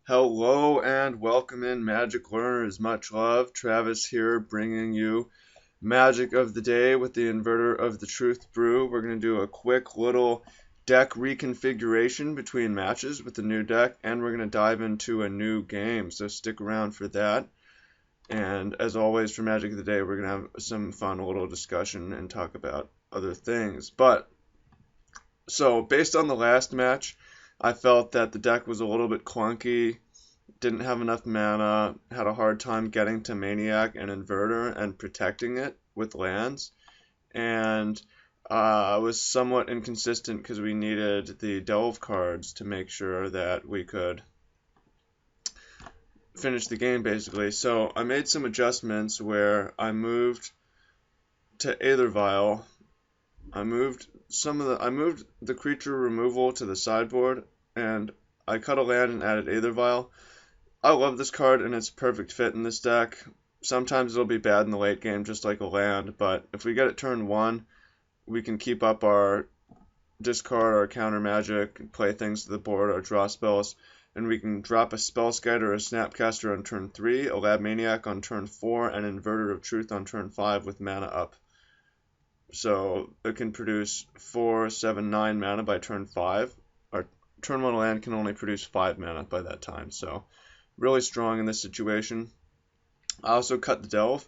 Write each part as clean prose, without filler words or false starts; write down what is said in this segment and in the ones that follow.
Hello and welcome in Magic Learners. Much love. Travis here bringing you Magic of the Day with the Inverter of the Truth Brew. We're going to do a quick little deck reconfiguration between matches with the new deck, and we're going to dive into a new game, so stick around for that. And as always for Magic of the Day, we're going to have some fun little discussion and talk about other things. So based on the last match, I felt that the deck was a little bit clunky, didn't have enough mana, had a hard time getting to Maniac and Inverter and protecting it with lands, and was somewhat inconsistent because we needed the Delve cards to make sure that we could finish the game basically. So I made some adjustments where I moved to Aether Vial. I moved the creature removal to the sideboard, and I cut a land and added Aether Vial. I love this card, and it's a perfect fit in this deck. Sometimes it'll be bad in the late game, just like a land, but if we get it turn 1, we can keep up our discard, our counter magic, play things to the board, our draw spells, and we can drop a Spellskite or a Snapcaster on turn 3, a Lab Maniac on turn 4, and Inverter of Truth on turn 5 with mana up. So it can produce 4, 7, 9 mana by turn 5. Our turn 1 land can only produce 5 mana by that time, so really strong in this situation. I also cut the Delve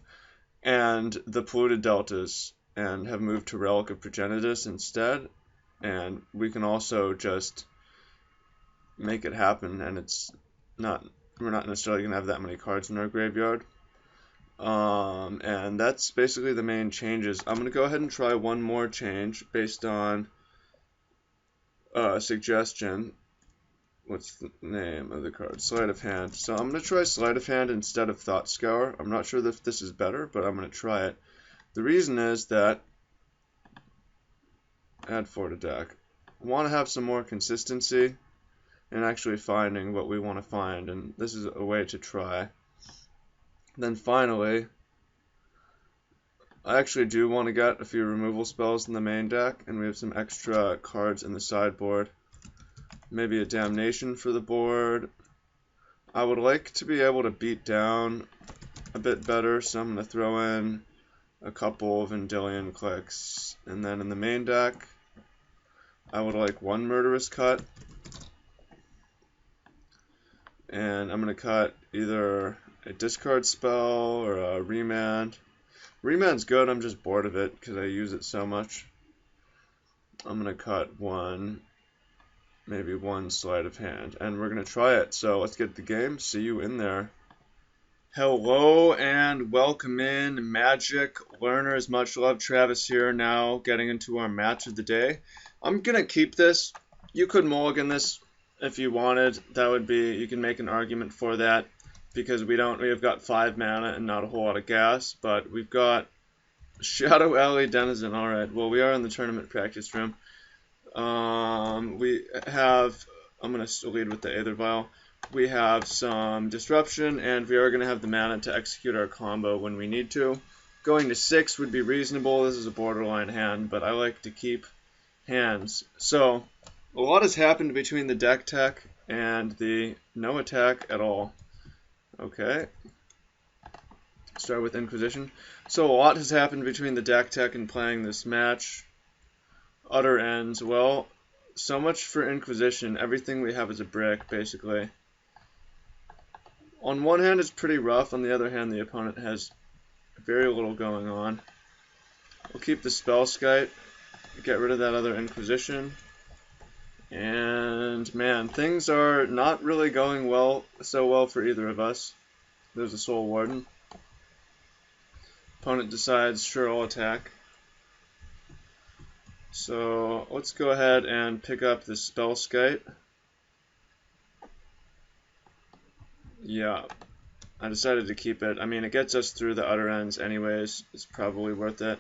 and the Polluted Deltas and have moved to Relic of Progenitus instead, and we can also just make it happen, and we're not necessarily going to have that many cards in our graveyard. And that's basically the main changes. I'm going to go ahead and try one more change based on suggestion. What's the name of the card? Sleight of Hand. So I'm going to try Sleight of Hand instead of Thought Scour. I'm not sure if this is better, but I'm going to try it. The reason is that add 4 to deck. I want to have some more consistency in actually finding what we want to find, and this is a way to try. Then finally, I actually do want to get a few removal spells in the main deck, and we have some extra cards in the sideboard. Maybe a Damnation for the board. I would like to be able to beat down a bit better, so I'm going to throw in a couple of Vendilion clicks. And then in the main deck, I would like one Murderous Cut. And I'm going to cut either a discard spell or a Remand. Remand's good, I'm just bored of it because I use it so much. I'm going to cut maybe one Sleight of Hand, and we're going to try it. So let's get the game. See you in there. Hello and welcome in, Magic Learners. Much love. Travis here now, getting into our match of the day. I'm going to keep this. You could mulligan this if you wanted. That would be, you can make an argument for that, because we have got 5 mana and not a whole lot of gas, but we've got Shadow Alley Denizen. Alright, well, we are in the tournament practice room. I'm going to lead with the Aether Vial. We have some Disruption, and we are going to have the mana to execute our combo when we need to. Going to 6 would be reasonable. This is a borderline hand, but I like to keep hands. So, a lot has happened between the deck tech and the no attack at all. Okay. Start with Inquisition. So a lot has happened between the deck tech and playing this match. Utter ends. Well, so much for Inquisition. Everything we have is a brick, basically. On one hand, it's pretty rough. On the other hand, the opponent has very little going on. We'll keep the Spellskite. Get rid of that other Inquisition. And man, things are not really going so well for either of us. There's a Soul Warden. Opponent decides, sure, I'll attack. So let's go ahead and pick up the Spellskite. Yeah, I decided to keep it. I mean, it gets us through the Utter Ends anyways. It's probably worth it.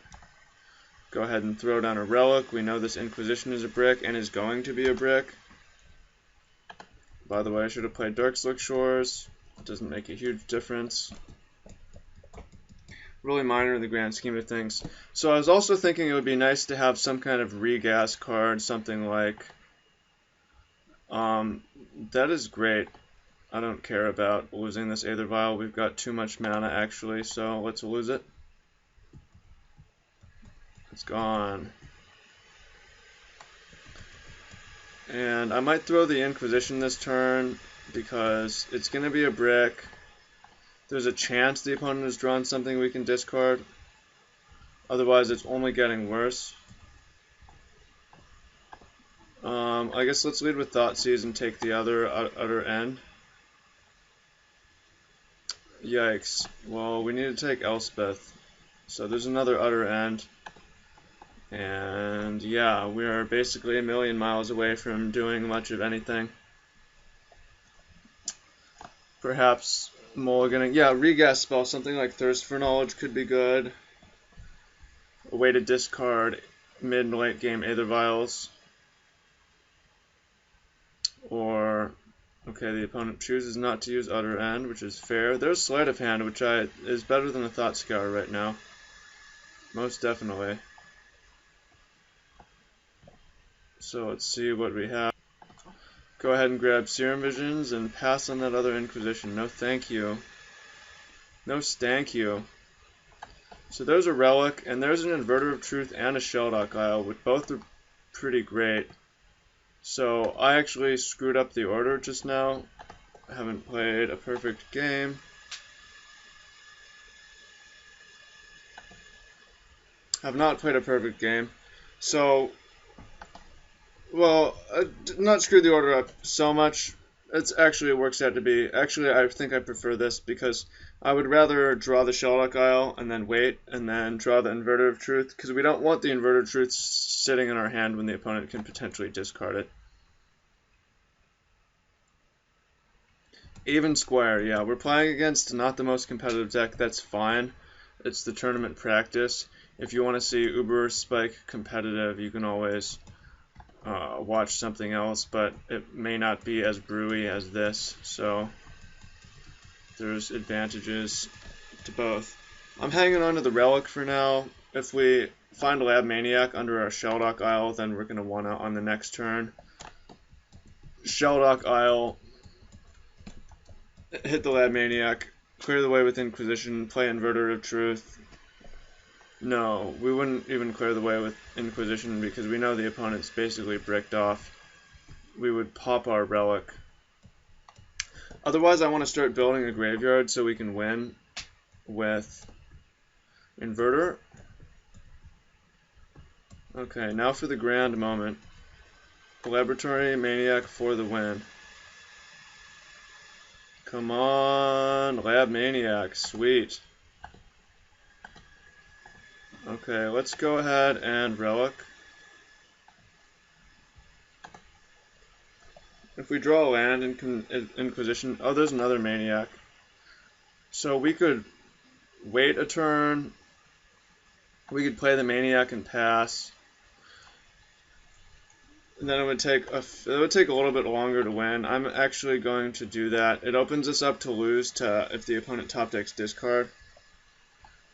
Go ahead and throw down a Relic. We know this Inquisition is a brick and is going to be a brick. By the way, I should have played Darkslick Shores. It doesn't make a huge difference. Really minor in the grand scheme of things. So I was also thinking it would be nice to have some kind of regas card, something like... that is great. I don't care about losing this Aether Vial. We've got too much mana actually, so let's lose it. It's gone. And I might throw the Inquisition this turn because it's going to be a brick. There's a chance the opponent has drawn something we can discard. Otherwise, it's only getting worse. I guess let's lead with Thoughtseize and take the other end. Yikes. Well, we need to take Elspeth. So there's another other end. And yeah, we are basically a million miles away from doing much of anything. Perhaps mulliganing. Yeah, regas spell, something like Thirst for Knowledge could be good. A way to discard mid and late game Aether Vials. Or, okay, the opponent chooses not to use Utter End, which is fair. There's Sleight of Hand, which is better than a Thought Scour right now. Most definitely. So let's see what we have. Go ahead and grab Serum Visions and pass on that other Inquisition. No thank you. No stank you. So there's a Relic, and there's an Inverter of Truth and a Shelldock Isle, which both are pretty great. So I actually screwed up the order just now. I haven't played a perfect game. Have not played a perfect game. So, well, not screwed the order up so much. It actually works out to be, actually I think I prefer this because I would rather draw the Shelldock Isle and then wait and then draw the Inverter of Truth, because we don't want the Inverter of Truth sitting in our hand when the opponent can potentially discard it. Even Squire, yeah, we're playing against not the most competitive deck, that's fine. It's the tournament practice. If you want to see Uber Spike competitive, you can always watch something else, but it may not be as brewy as this, so there's advantages to both. I'm hanging on to the Relic for now. If we find a Lab Maniac under our Shelldock Isle, then we're going to want to on the next turn. Shelldock Isle, hit the Lab Maniac, clear the way with Inquisition, play Inverter of Truth. No, we wouldn't even clear the way with Inquisition because we know the opponent's basically bricked off. We would pop our Relic. Otherwise, I want to start building a graveyard so we can win with Inverter. Okay, now for the grand moment. Laboratory Maniac for the win. Come on, Lab Maniac, sweet. Okay, let's go ahead and Relic. If we draw a land in Inquisition, oh, there's another Maniac. So we could wait a turn. We could play the Maniac and pass. And then it would take a little bit longer to win. I'm actually going to do that. It opens us up to lose to if the opponent top decks discard.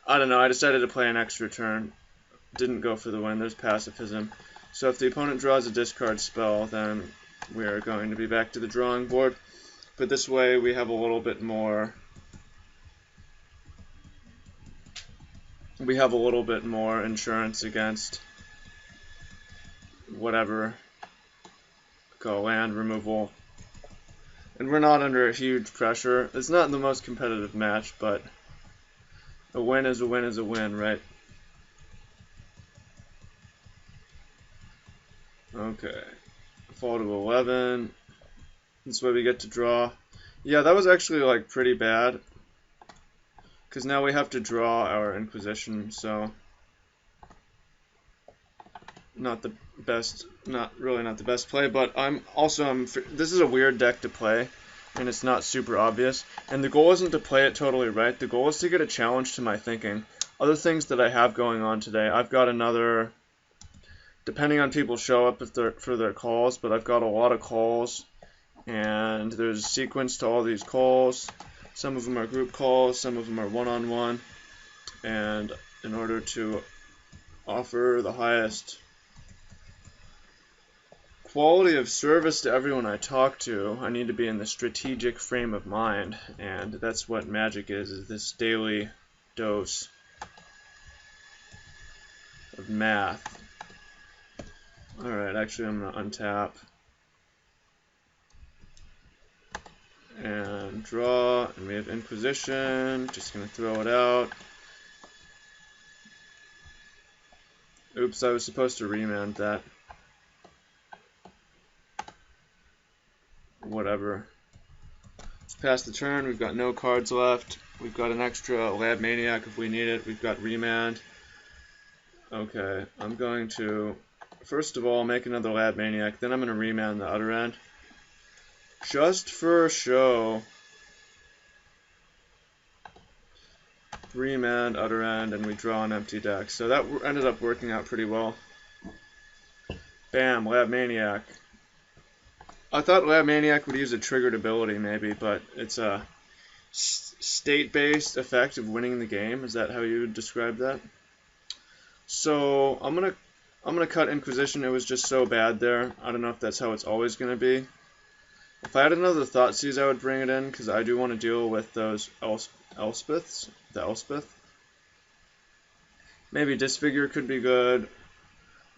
I don't know, I decided to play an extra turn. Didn't go for the win, there's pacifism. So if the opponent draws a discard spell, then we are going to be back to the drawing board. But this way we have a little bit more... We have a little bit more insurance against whatever. Go land removal. And we're not under a huge pressure. It's not the most competitive match, but... A win is a win is a win, right? Okay. Fall to 11. This way we get to draw. Yeah, that was actually like pretty bad. Because now we have to draw our Inquisition, so... Not the best, really not the best play, but this is a weird deck to play. And it's not super obvious. And the goal isn't to play it totally right. The goal is to get a challenge to my thinking. Other things that I have going on today, I've got another, depending on people show up for their calls, but I've got a lot of calls. And there's a sequence to all these calls. Some of them are group calls, some of them are one-on-one. And in order to offer the highest quality of service to everyone I talk to. I need to be in the strategic frame of mind, and that's what Magic is this daily dose of math. Alright, actually I'm going to untap and draw, and we have Inquisition, just going to throw it out. Oops, I was supposed to remand that. Whatever. Let's pass the turn, we've got no cards left. We've got an extra Lab Maniac if we need it. We've got remand. Okay, I'm going to, first of all, make another Lab Maniac, then I'm going to remand the other end. Just for show. Remand, other end, and we draw an empty deck. So that ended up working out pretty well. Bam, Lab Maniac. I thought Lab Maniac would use a triggered ability maybe, but it's a state-based effect of winning the game. Is that how you would describe that? So I'm gonna cut Inquisition. It was just so bad there. I don't know if that's how it's always gonna be. If I had another Thoughtseize, I would bring it in because I do want to deal with those Elspeths. The Elspeth. Maybe Disfigure could be good.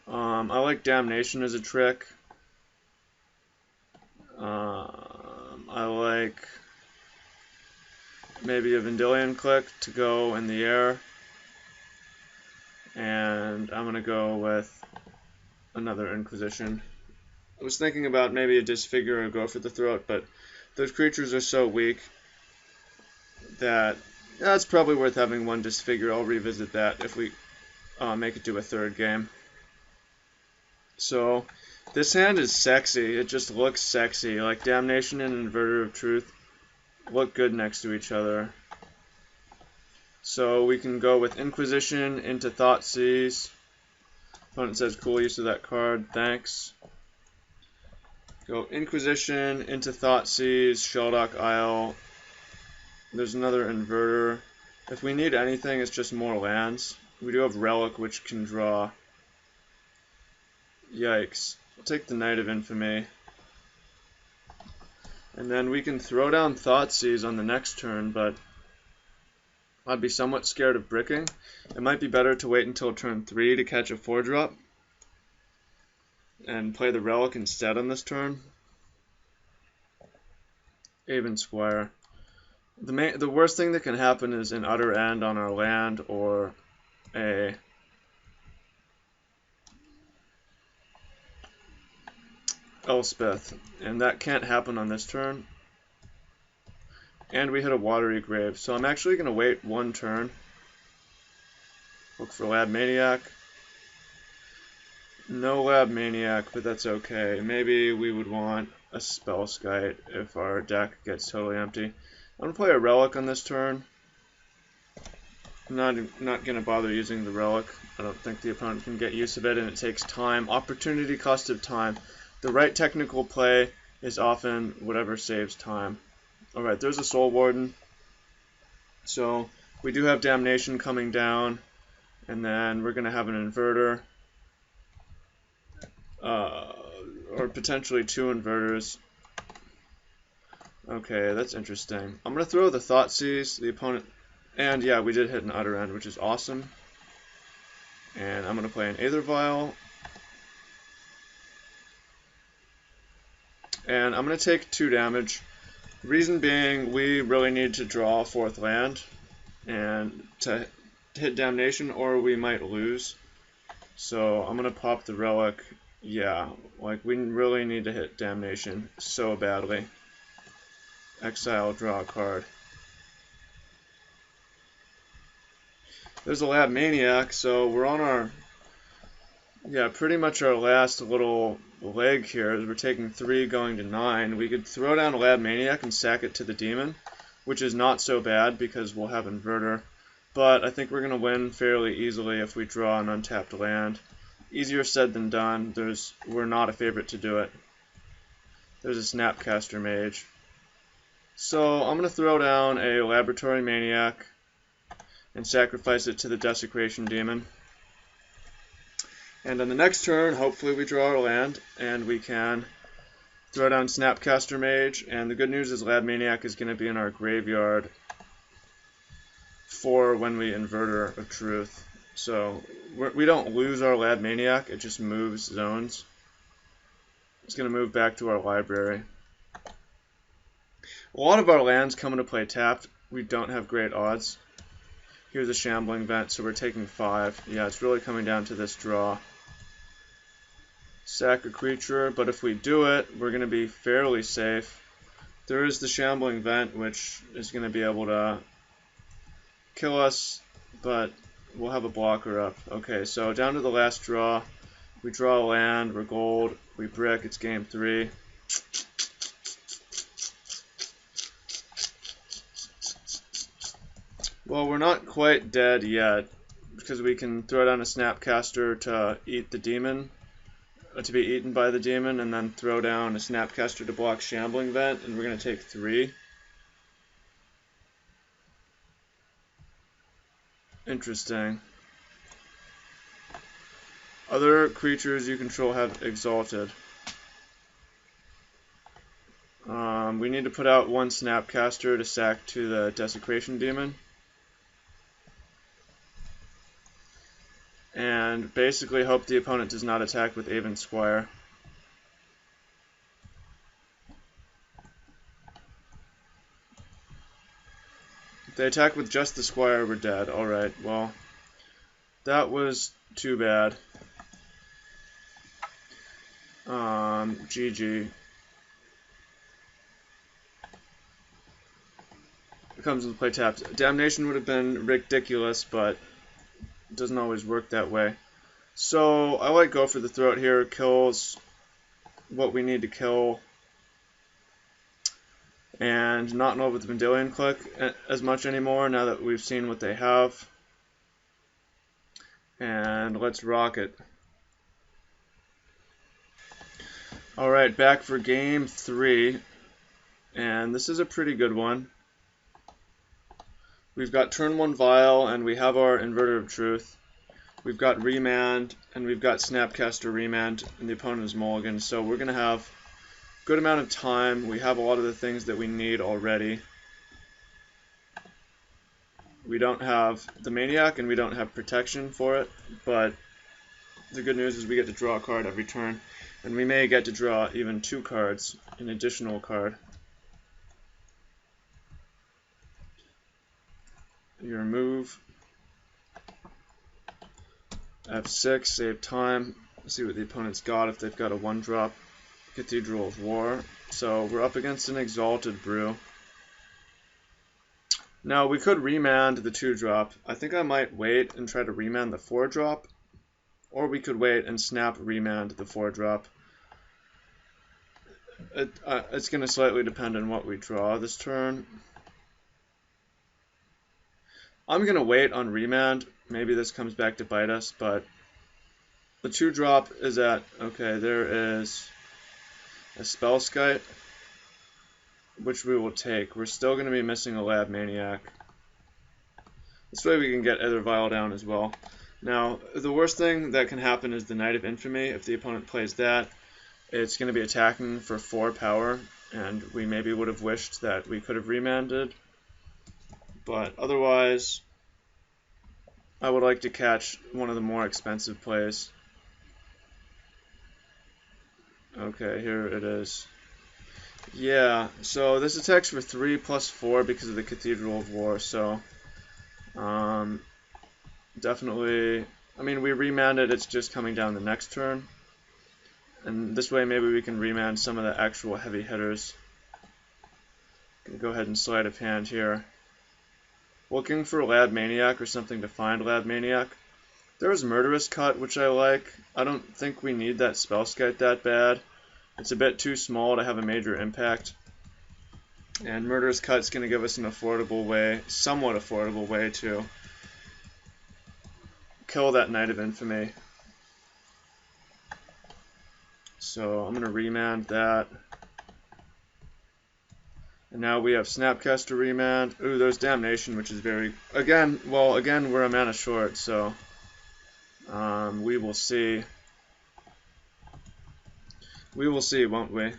I like Damnation as a trick. I like maybe a Vendilion Click to go in the air. And I'm going to go with another Inquisition. I was thinking about maybe a Disfigure or go for the Throat, but those creatures are so weak that it's probably worth having one Disfigure. I'll revisit that if we make it to a third game. So this hand is sexy. It just looks sexy. Like Damnation and Inverter of Truth look good next to each other. So we can go with Inquisition into Thoughtseize. Opponent says cool use of that card. Thanks. Go Inquisition into Thoughtseize, Sheldock Isle. There's another Inverter. If we need anything, it's just more lands. We do have Relic, which can draw. Yikes. I'll take the Knight of Infamy. And then we can throw down Thoughtseize on the next turn, but I'd be somewhat scared of bricking. It might be better to wait until turn 3 to catch a 4-drop and play the Relic instead on this turn. Aven Squire. The worst thing that can happen is an utter end on our land or a Elspeth, and that can't happen on this turn. And we hit a Watery Grave, so I'm actually going to wait one turn. Look for Lab Maniac. No Lab Maniac, but that's okay. Maybe we would want a Spellskite if our deck gets totally empty. I'm going to play a Relic on this turn. I'm not going to bother using the Relic. I don't think the opponent can get use of it, and it takes time. Opportunity cost of time. The right technical play is often whatever saves time. Alright, there's a Soul Warden. So we do have Damnation coming down, and then we're going to have an Inverter. Or potentially 2 Inverters. Okay, that's interesting. I'm going to throw the Thoughtseize, the opponent, and yeah, we did hit an Utter End, which is awesome. And I'm going to play an Aether Vial. And I'm going to take 2 damage. Reason being, we really need to draw a 4th land and to hit Damnation, or we might lose. So I'm going to pop the Relic. Yeah, like we really need to hit Damnation so badly. Exile, draw a card. There's a Lab Maniac, so we're on our, pretty much our last little leg here. We're taking 3 going to 9. We could throw down a Lab Maniac and sack it to the Demon, which is not so bad because we'll have Inverter. But I think we're going to win fairly easily if we draw an untapped land. Easier said than done. We're not a favorite to do it. There's a Snapcaster Mage. So I'm going to throw down a Laboratory Maniac and sacrifice it to the Desecration Demon. And on the next turn, hopefully we draw our land, and we can throw down Snapcaster Mage. And the good news is Lab Maniac is going to be in our graveyard for when we Inverter of Truth. So we don't lose our Lab Maniac, it just moves zones. It's going to move back to our library. A lot of our lands come into play tapped. We don't have great odds. Here's a Shambling Vent, so we're taking 5. Yeah, it's really coming down to this draw. Sack a creature, but if we do it, we're going to be fairly safe. There is the Shambling Vent, which is going to be able to kill us, but we'll have a blocker up. Okay, so down to the last draw. We draw a land, we're gold, we brick, it's game 3. Well, we're not quite dead yet, because we can throw down a Snapcaster to eat the demon, to be eaten by the demon, and then throw down a Snapcaster to block Shambling Vent, and we're going to take 3. Interesting. Other creatures you control have Exalted. We need to put out 1 Snapcaster to sack to the Desecration Demon. And basically hope the opponent does not attack with Aven Squire. If they attack with just the Squire, we're dead. Alright, well, that was too bad. GG. It comes into play tapped. Damnation would have been ridiculous, but it doesn't always work that way. So I like go for the throat here. Kills what we need to kill. And not know with the Mendelian Click as much anymore now that we've seen what they have. And let's rock it. Alright, back for game 3. And this is a pretty good one. We've got turn 1 Vial, and we have our Inverter of Truth. We've got Remand, and we've got Snapcaster Remand, and the opponent is Mulligan. So we're going to have a good amount of time. We have a lot of the things that we need already. We don't have the Maniac, and we don't have protection for it, but the good news is we get to draw a card every turn. And we may get to draw even 2 cards, an additional card. Your move. F6, save time. See what the opponent's got, if they've got a 1-drop Cathedral of War. So we're up against an Exalted Brew. Now we could remand the 2-drop. I think I might wait and try to remand the 4-drop. Or we could wait and snap remand the 4-drop. It's going to slightly depend on what we draw this turn. I'm going to wait on remand. Maybe this comes back to bite us, but the 2-drop is at, okay, there is a Spellskite, which we will take. We're still going to be missing a Lab Maniac. This way we can get Ether Vial down as well. Now, the worst thing that can happen is the Knight of Infamy. If the opponent plays that, it's going to be attacking for 4 power, and we maybe would have wished that we could have remanded. But otherwise, I would like to catch one of the more expensive plays. Okay, here it is. Yeah, so this attacks for 3 plus 4 because of the Cathedral of War, so definitely, I mean, we remanded, it's just coming down the next turn. And this way maybe we can remand some of the actual heavy hitters. Gonna go ahead and sleight of hand here. Looking for Lab Maniac or something to find Lab Maniac. There was Murderous Cut, which I like. I don't think we need that Spellskite that bad. It's a bit too small to have a major impact. And Murderous Cut's going to give us an affordable way, somewhat affordable way to kill that Knight of Infamy. So I'm going to remand that. And now we have Snapcaster Remand. Ooh, there's Damnation, which is very... Again, we're a mana short, so we will see. We will see, won't we?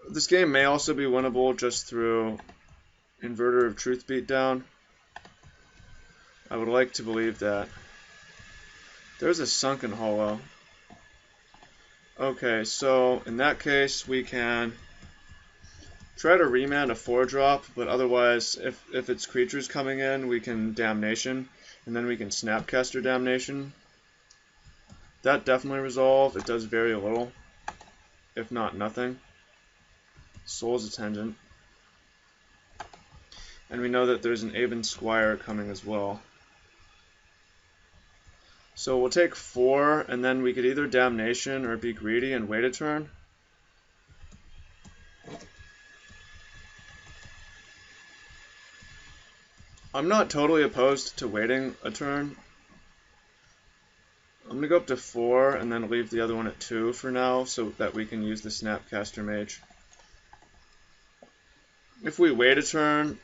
This game may also be winnable just through Inverter of Truth beatdown. I would like to believe that. There's a Sunken Hollow. Okay, so in that case we can try to remand a 4-drop, but otherwise if it's creatures coming in, we can Damnation, and then we can Snapcaster Damnation. That definitely resolve. It does very little, if not nothing. Soul's Attendant. And we know that there's an Aven Squire coming as well. So we'll take 4, and then we could either Damnation or be greedy and wait a turn. I'm not totally opposed to waiting a turn. I'm going to go up to 4 and then leave the other one at 2 for now so that we can use the Snapcaster Mage. If we wait a turn,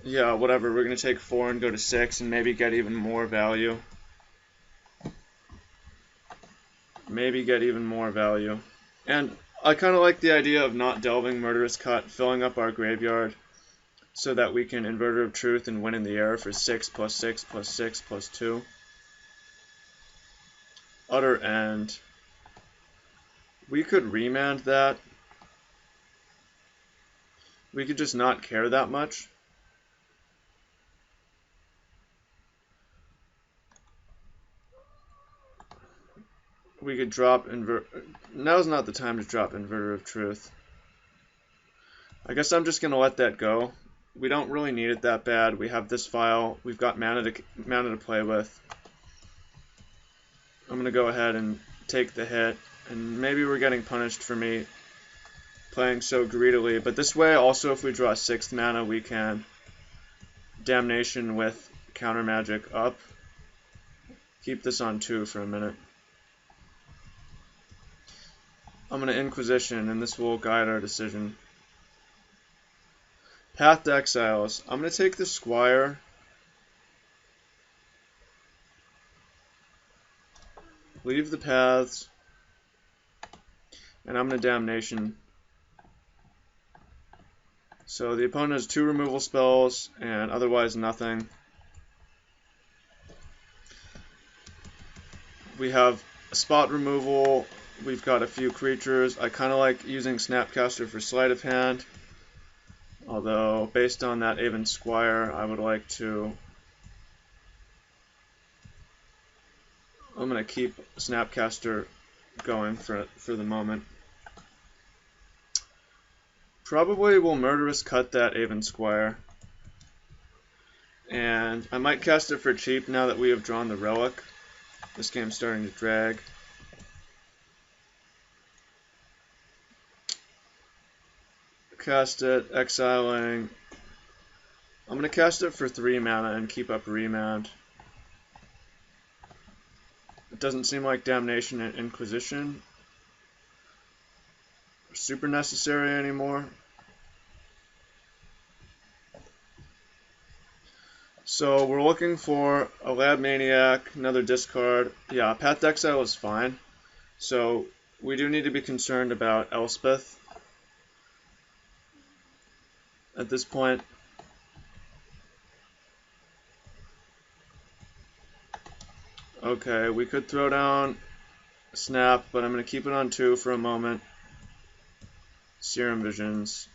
yeah, whatever, we're going to take 4 and go to 6 and maybe get even more value. And I kind of like the idea of not delving Murderous Cut, filling up our graveyard so that we can Inverter of Truth and win in the air for 6 plus 6 plus 6 plus 2. Utter End. We could remand that. We could just not care that much. We could drop Now's not the time to drop Inverter of Truth. I guess I'm just going to let that go. We don't really need it that bad. We have this file. We've got mana to play with. I'm going to go ahead and take the hit. And maybe we're getting punished for me playing so greedily. But this way, also, if we draw 6th mana, we can Damnation with Counter Magic up. Keep this on 2 for a minute. I'm going to Inquisition, and this will guide our decision. Path to Exiles. I'm going to take the Squire. Leave the paths. And I'm going to Damnation. So the opponent has 2 removal spells, and otherwise nothing. We have a spot removal. We've got a few creatures. I kind of like using Snapcaster for Sleight of Hand. Although, based on that Aven Squire, I would like to... I'm going to keep Snapcaster going for the moment. Probably will Murderous Cut that Aven Squire. And I might cast it for cheap now that we have drawn the Relic. This game's starting to drag. Cast it, exiling. I'm going to cast it for 3 mana and keep up Remand. It doesn't seem like Damnation and Inquisition are super necessary anymore. So we're looking for a Lab Maniac, another discard. Yeah, Path to Exile is fine. So we do need to be concerned about Elspeth at this point. Okay, we could throw down Snap, but I'm going to keep it on 2 for a moment. Serum Visions.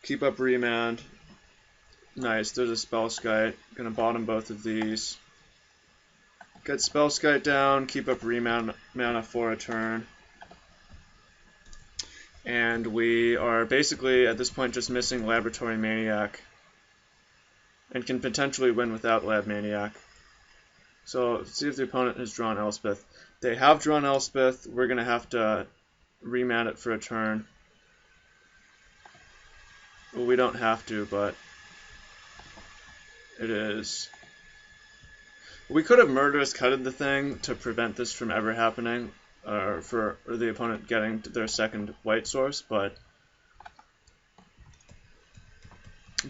Keep up Remand. Nice, there's a Spellskite. Going to bottom both of these. Get Spellskite down, keep up Remand mana for a turn. And we are basically, at this point, just missing Laboratory Maniac. And can potentially win without Lab Maniac. So, let's see if the opponent has drawn Elspeth. They have drawn Elspeth. We're going to have to remand it for a turn. Well, we don't have to, but it is. We could have Murderous Cutted the thing to prevent this from ever happening. Or the opponent getting their second white source, but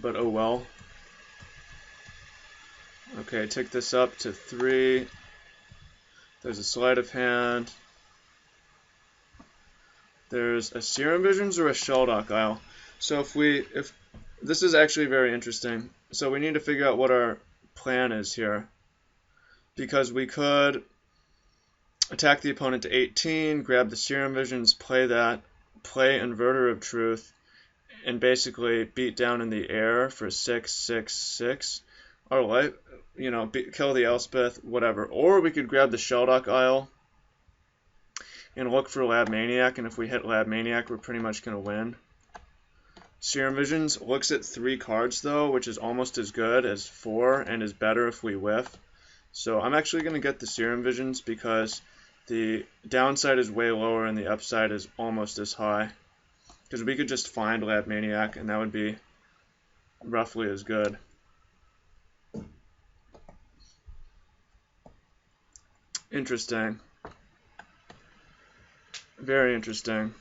oh well. Okay, take this up to 3. There's a sleight of hand. There's a Serum Visions or a Shelldock Isle. So if this is actually very interesting. So we need to figure out what our plan is here, because we could attack the opponent to 18, grab the Serum Visions, play Inverter of Truth, and basically beat down in the air for 6, 6, 6. Our life, kill the Elspeth, whatever. Or we could grab the Shelldock Isle and look for Lab Maniac, and if we hit Lab Maniac, we're pretty much going to win. Serum Visions looks at 3 cards, though, which is almost as good as 4, and is better if we whiff. So I'm actually going to get the Serum Visions because the downside is way lower and the upside is almost as high. Because we could just find Lab Maniac, and that would be roughly as good. Interesting. Very interesting.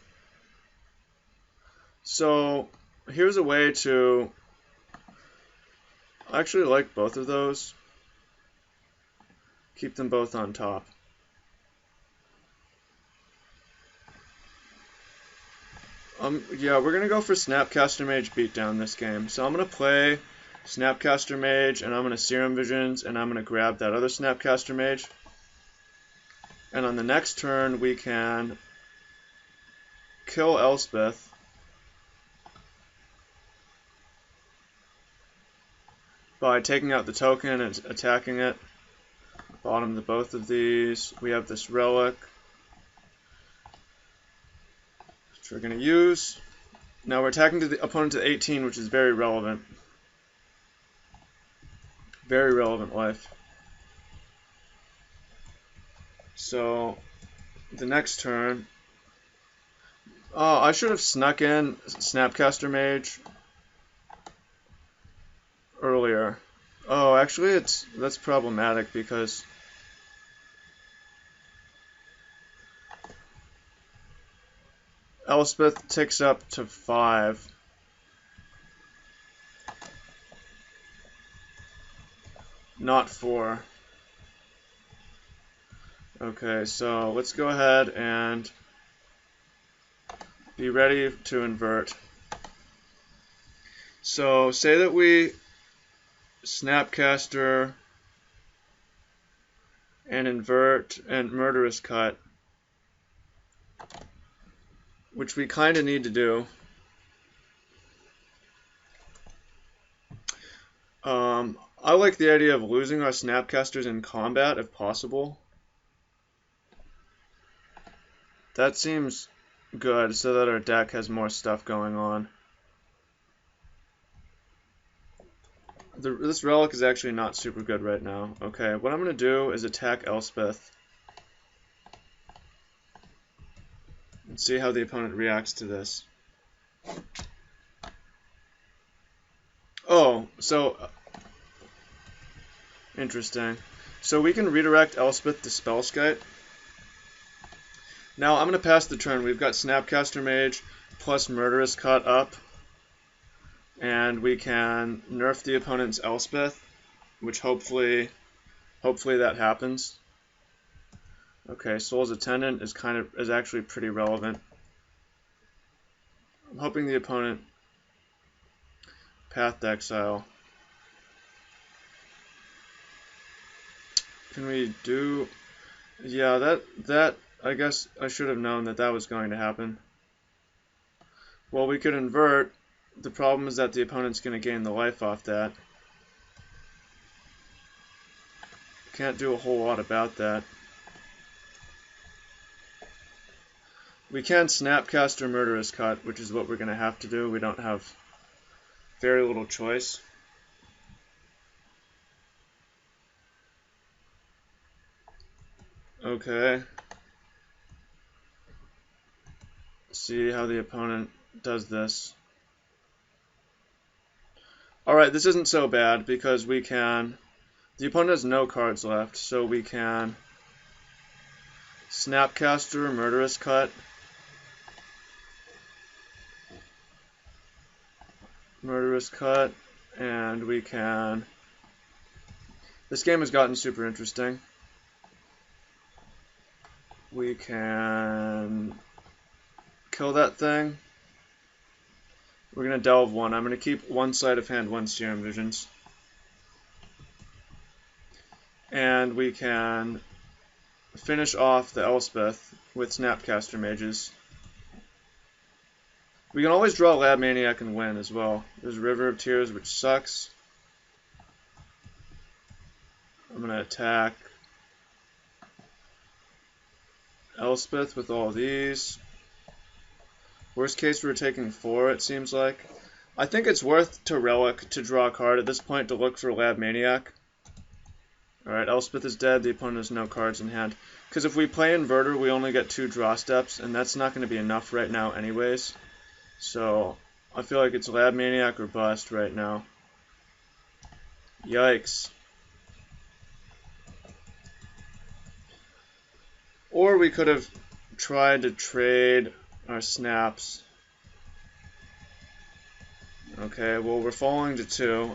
So here's a way to... I actually like both of those. Keep them both on top. Yeah, we're going to go for Snapcaster Mage Beatdown this game. So I'm going to play Snapcaster Mage, and I'm going to Serum Visions, and I'm going to grab that other Snapcaster Mage. And on the next turn, we can kill Elspeth. By taking out the token and attacking it. Bottom to both of these. We have this Relic, which we're going to use. Now we're attacking the opponent to 18, which is very relevant. Very relevant life. So, the next turn... Oh, I should have snuck in Snapcaster Mage earlier. Oh, actually, that's problematic because... Elspeth ticks up to 5. Not 4. Okay, so let's go ahead and be ready to invert. So say that we Snapcaster and invert and Murderous Cut, which we kind of need to do. I like the idea of losing our Snapcasters in combat if possible. That seems good, so that our deck has more stuff going on. This Relic is actually not super good right now. Okay, what I'm going to do is attack Elspeth. And see how the opponent reacts to this. Oh, so... interesting. So we can redirect Elspeth to Spellskite. Now I'm going to pass the turn. We've got Snapcaster Mage plus Murderous Cut up. And we can nerf the opponent's Elspeth, which hopefully that happens. Okay, Soul's Attendant is actually pretty relevant. I'm hoping the opponent Path to Exile. Can we do... Yeah, that I guess I should have known that was going to happen. Well, we could invert. The problem is that the opponent's going to gain the life off that. Can't do a whole lot about that. We can Snapcaster Murderous Cut, which is what we're going to have to do. We don't have very little choice. Okay. See how the opponent does this. Alright, this isn't so bad because we can... The opponent has no cards left, so we can Snapcaster, Murderous Cut, and we can... This game has gotten super interesting. We can kill that thing. We're going to delve one. I'm going to keep one sleight of hand, one Serum Visions. And we can finish off the Elspeth with Snapcaster Mages. We can always draw Lab Maniac and win as well. There's River of Tears, which sucks. I'm going to attack Elspeth with all these. Worst case, we're taking 4, it seems like. I think it's worth to Relic to draw a card at this point to look for Lab Maniac. Alright, Elspeth is dead. The opponent has no cards in hand. Because if we play Inverter, we only get 2 draw steps, and that's not going to be enough right now anyways. So, I feel like it's Lab Maniac or bust right now. Yikes. Or we could have tried to trade our snaps. Okay, well, we're falling to 2.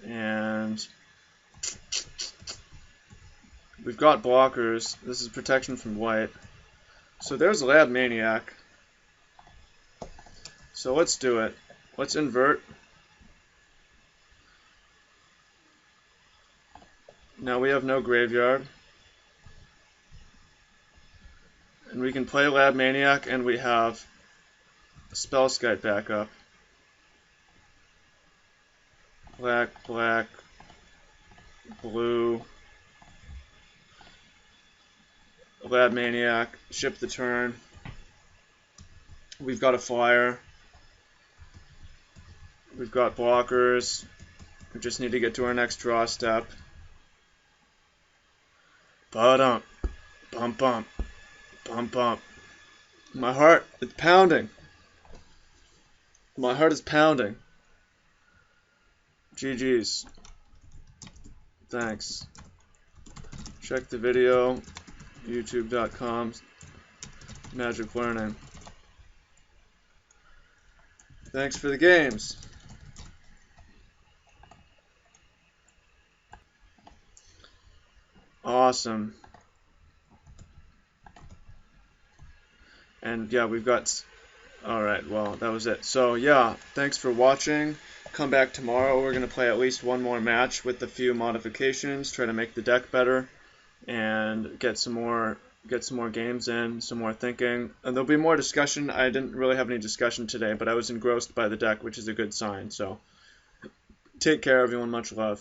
And we've got blockers. This is protection from white. So there's Lab Maniac. So let's do it. Let's invert. Now we have no graveyard. And we can play Lab Maniac, and we have Spellskite backup. Black, black, blue. Lab Maniac, ship the turn. We've got a flyer. We've got blockers. We just need to get to our next draw step. Ba-dum, bump, bump, bump, bump. My heart is pounding. My heart is pounding. GG's. Thanks. Check the video. YouTube.com/Magic Learning. Thanks for the games. Awesome. And yeah, we've got... Alright, well, that was it. So yeah, thanks for watching. Come back tomorrow. We're going to play at least one more match with a few modifications, try to make the deck better, and get some more games in, some more thinking. And there'll be more discussion. I didn't really have any discussion today, but I was engrossed by the deck, which is a good sign. So take care, everyone. Much love.